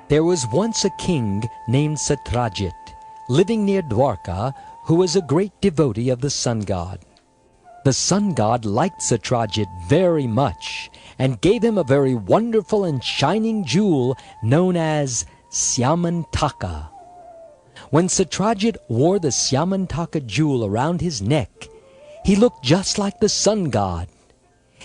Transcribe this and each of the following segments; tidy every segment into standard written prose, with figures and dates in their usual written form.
There was once a king named Satrajit, living near Dwarka, who was a great devotee of the sun god. The sun god liked Satrajit very much and gave him a very wonderful and shining jewel known as Syamantaka. When Satrajit wore the Syamantaka jewel around his neck, he looked just like the sun god.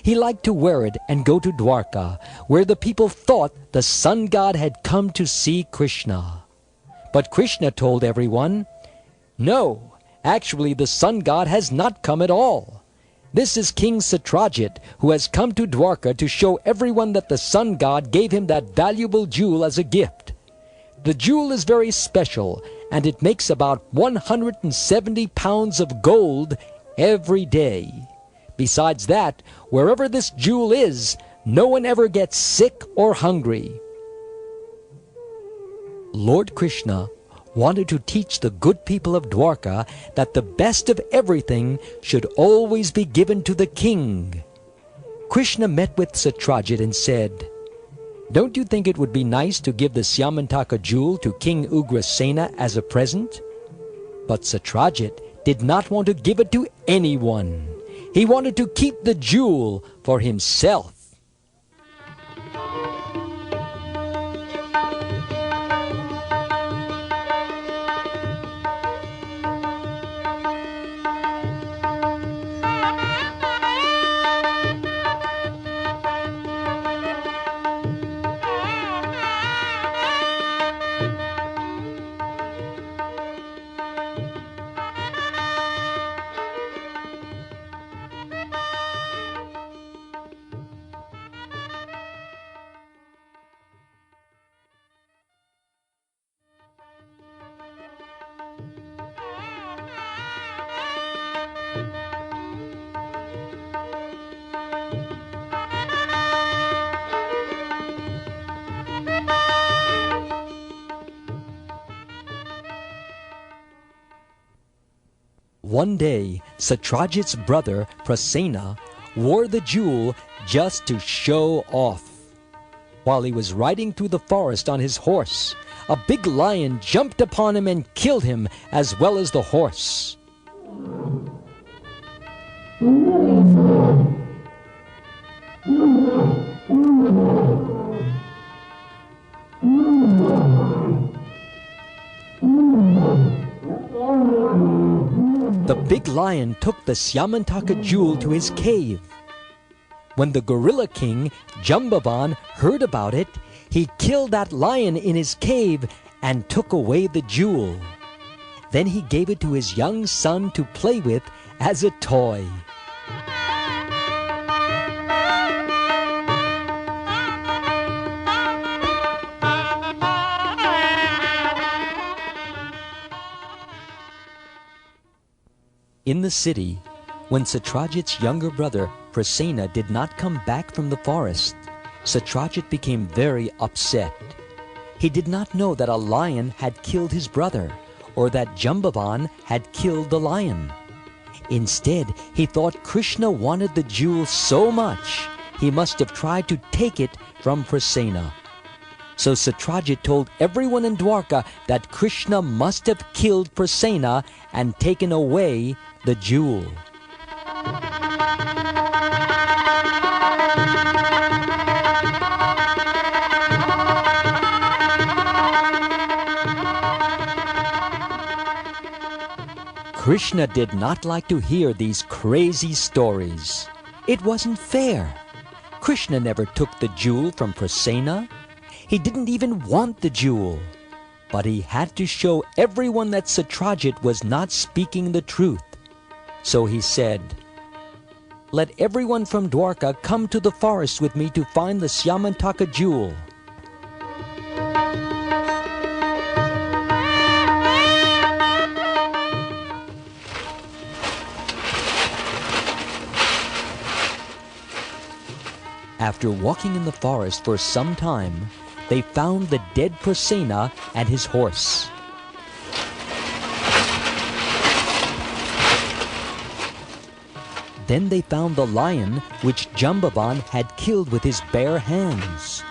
He liked to wear it and go to Dwarka, where the people thought the sun god had come to see Krishna. But Krishna told everyone, "No, actually the sun god has not come at all. This is King Satrajit, who has come to Dwarka to show everyone that the sun god gave him that valuable jewel as a gift. The jewel is very special, and it makes about 170 pounds of gold every day. Besides that, wherever this jewel is, no one ever gets sick or hungry." Lord Krishna wanted to teach the good people of Dwarka that the best of everything should always be given to the king. Krishna met with Satrajit and said, "Don't you think it would be nice to give the Syamantaka jewel to King Ugrasena as a present?" But Satrajit did not want to give it to anyone. He wanted to keep the jewel for himself. One day, Satrajit's brother, Prasena, wore the jewel just to show off. While he was riding through the forest on his horse, a big lion jumped upon him and killed him, as well as the horse. The big lion took the Syamantaka jewel to his cave. When the gorilla king, Jambavan, heard about it, he killed that lion in his cave and took away the jewel. Then he gave it to his young son to play with as a toy. In the city, when Satrajit's younger brother, Prasena, did not come back from the forest, Satrajit became very upset. He did not know that a lion had killed his brother, or that Jambavan had killed the lion. Instead, he thought Krishna wanted the jewel so much, he must have tried to take it from Prasena. So Satrajit told everyone in Dwarka that Krishna must have killed Prasena and taken away the jewel. Krishna did not like to hear these crazy stories. It wasn't fair. Krishna never took the jewel from Prasena. He didn't even want the jewel. But he had to show everyone that Satrajit was not speaking the truth. So he said, "Let everyone from Dwarka come to the forest with me to find the Syamantaka jewel." After walking in the forest for some time, they found the dead Prasena and his horse. Then they found the lion which Jambavan had killed with his bare hands.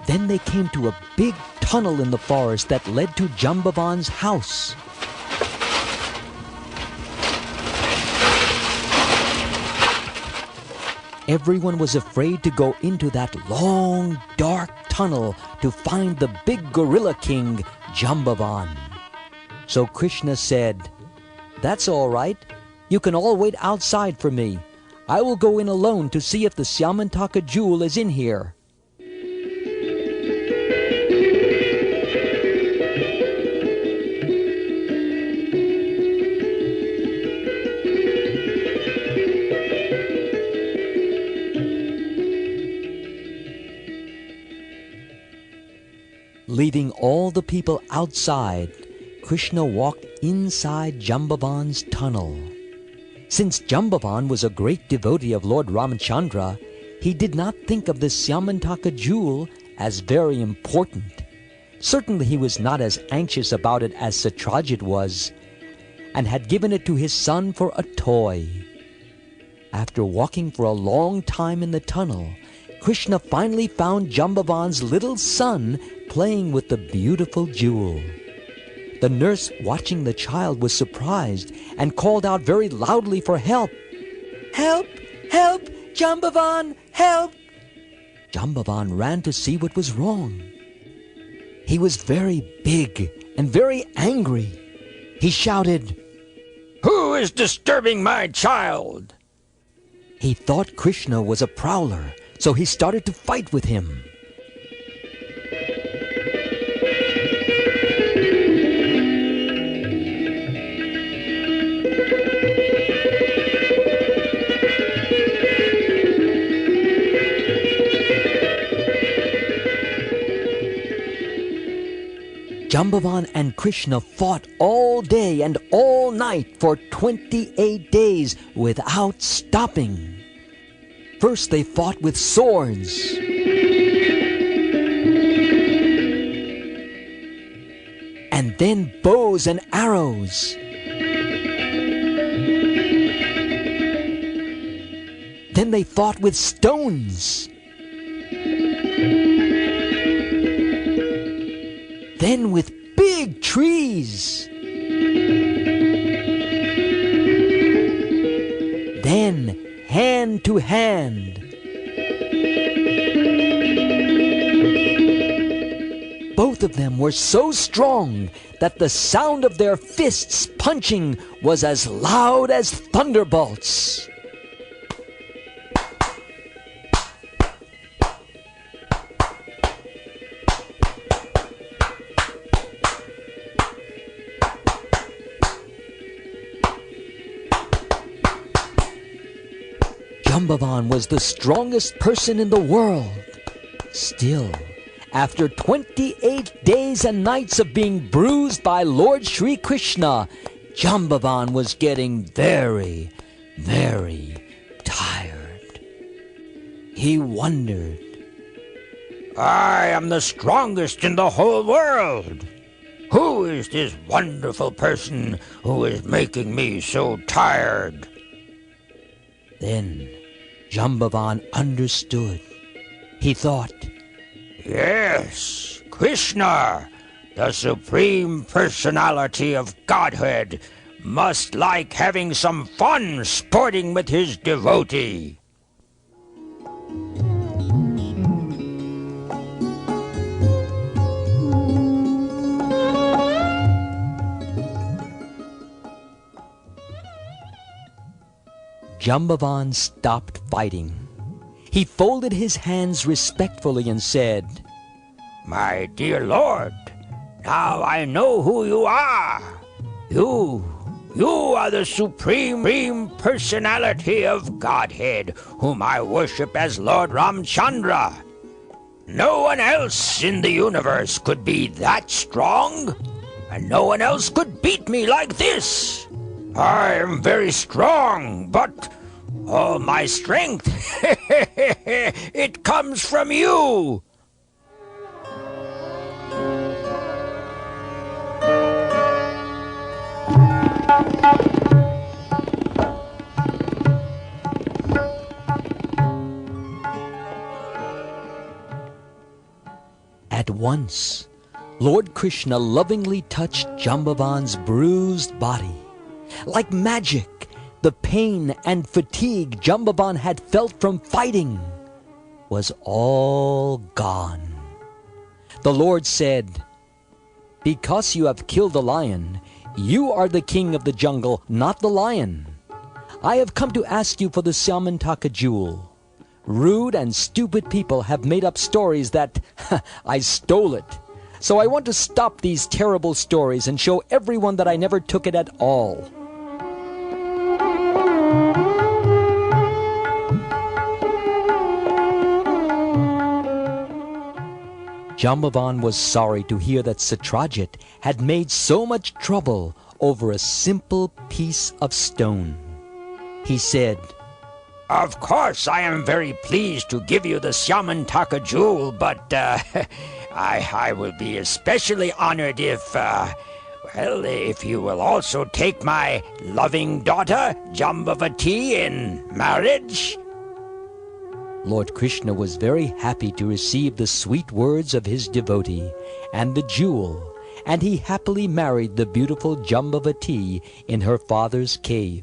Then they came to a big tunnel in the forest that led to Jambavan's house. Everyone was afraid to go into that long, dark tunnel to find the big gorilla king, Jambavan. So Krishna said, "That's all right. You can all wait outside for me. I will go in alone to see if the Syamantaka jewel is in here." Leaving all the people outside, Krishna walked inside Jambavan's tunnel. Since Jambavan was a great devotee of Lord Ramachandra, he did not think of the Syamantaka jewel as very important. Certainly he was not as anxious about it as Satrajit was, and had given it to his son for a toy. After walking for a long time in the tunnel, Krishna finally found Jambavan's little son playing with the beautiful jewel. The nurse watching the child was surprised and called out very loudly for help. "Help! Help! Jambavan! Help!" Jambavan ran to see what was wrong. He was very big and very angry. He shouted, "Who is disturbing my child?" He thought Krishna was a prowler, so he started to fight with him. Jambavan and Krishna fought all day and all night for 28 days without stopping. First they fought with swords. And then bows and arrows. Then they fought with stones. Then with big trees. Then hand to hand. Both of them were so strong that the sound of their fists punching was as loud as thunderbolts. Jambavan was the strongest person in the world. Still, after 28 days and nights of being bruised by Lord Shri Krishna, Jambavan was getting very, very tired. He wondered, "I am the strongest in the whole world. Who is this wonderful person who is making me so tired?" Then Jambavan understood. He thought, "Yes, Krishna, the Supreme Personality of Godhead, must like having some fun sporting with his devotee." Jambavan stopped fighting. He folded his hands respectfully and said, "My dear Lord, now I know who you are. You are the Supreme Personality of Godhead, whom I worship as Lord Ramchandra. No one else in the universe could be that strong, and no one else could beat me like this. I am very strong, but all my strength, it comes from you." once, Lord Krishna lovingly touched Jambavan's bruised body. Like magic, the pain and fatigue Jambavan had felt from fighting was all gone. The Lord said, "Because you have killed the lion, you are the king of the jungle, not the lion. I have come to ask you for the Syamantaka jewel. Rude and stupid people have made up stories that I stole it. So I want to stop these terrible stories and show everyone that I never took it at all." Jambavan was sorry to hear that Satrajit had made so much trouble over a simple piece of stone. He said, "Of course, I am very pleased to give you the Syamantaka jewel, but I will be especially honored if you will also take my loving daughter, Jambavati, in marriage." Lord Krishna was very happy to receive the sweet words of his devotee and the jewel, and he happily married the beautiful Jambavati in her father's cave.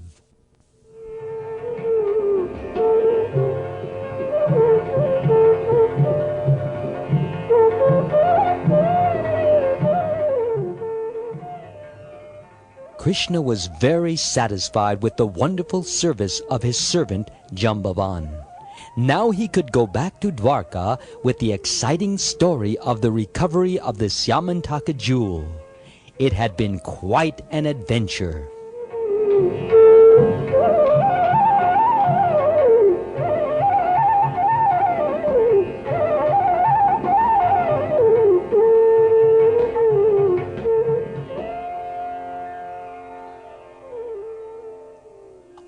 Krishna was very satisfied with the wonderful service of his servant Jambavan. Now he could go back to Dwarka with the exciting story of the recovery of the Syamantaka jewel. It had been quite an adventure.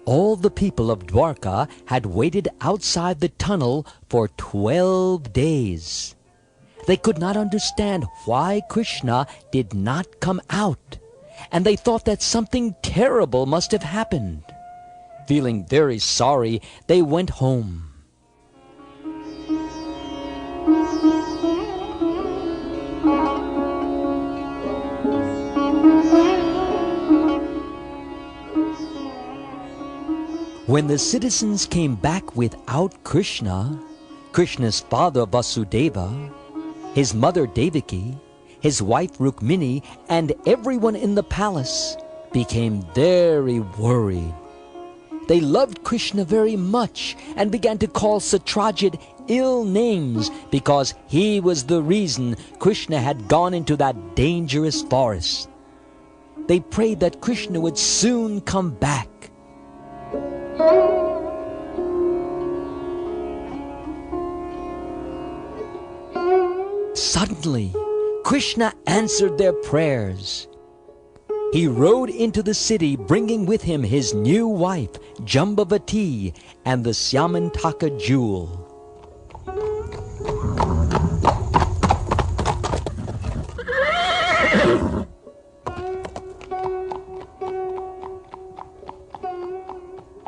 All the people of Dwarka had waited outside the tunnel for 12 days. They could not understand why Krishna did not come out, and they thought that something terrible must have happened. Feeling very sorry, they went home. When the citizens came back without Krishna, Krishna's father Vasudeva, his mother Devaki, his wife Rukmini, and everyone in the palace became very worried. They loved Krishna very much and began to call Satrajit ill names because he was the reason Krishna had gone into that dangerous forest. They prayed that Krishna would soon come back. Suddenly, Krishna answered their prayers. He rode into the city bringing with him his new wife, Jambavati, and the Syamantaka jewel.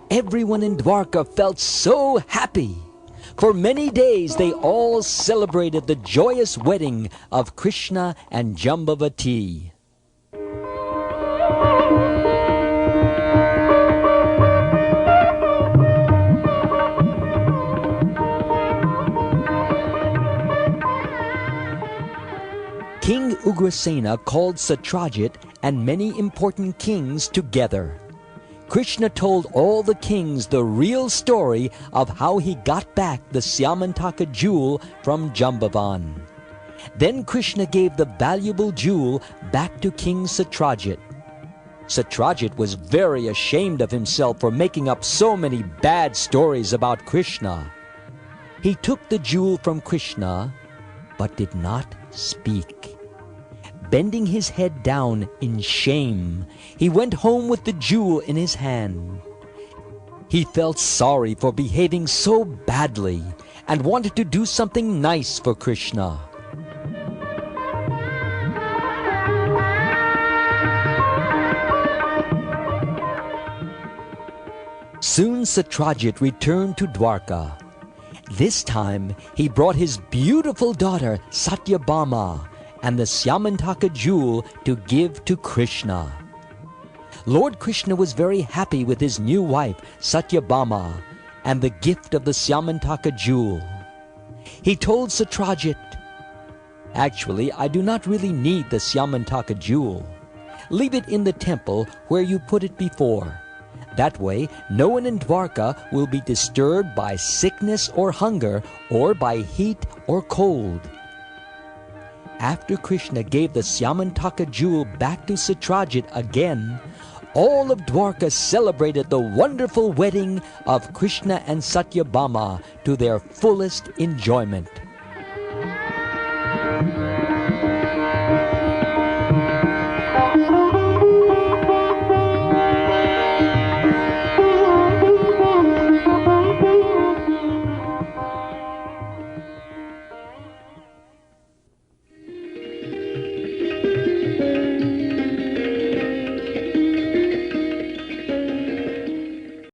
Everyone in Dwarka felt so happy. For many days they all celebrated the joyous wedding of Krishna and Jambavati. King Ugrasena called Satrajit and many important kings together. Krishna told all the kings the real story of how he got back the Syamantaka jewel from Jambavan. Then Krishna gave the valuable jewel back to King Satrajit. Satrajit was very ashamed of himself for making up so many bad stories about Krishna. He took the jewel from Krishna, but did not speak. Bending his head down in shame, he went home with the jewel in his hand. He felt sorry for behaving so badly and wanted to do something nice for Krishna. Soon Satrajit returned to Dwarka, This time he brought his beautiful daughter Satyabhama and the Syamantaka jewel to give to Krishna. Lord Krishna was very happy with his new wife Satyabhama and the gift of the Syamantaka jewel. He told Satrajit, "Actually, I do not really need the Syamantaka jewel. Leave it in the temple where you put it before. That way, no one in Dwarka will be disturbed by sickness or hunger, or by heat or cold." After Krishna gave the Syamantaka jewel back to Satrajit again, all of Dwarka celebrated the wonderful wedding of Krishna and Satyabhama to their fullest enjoyment.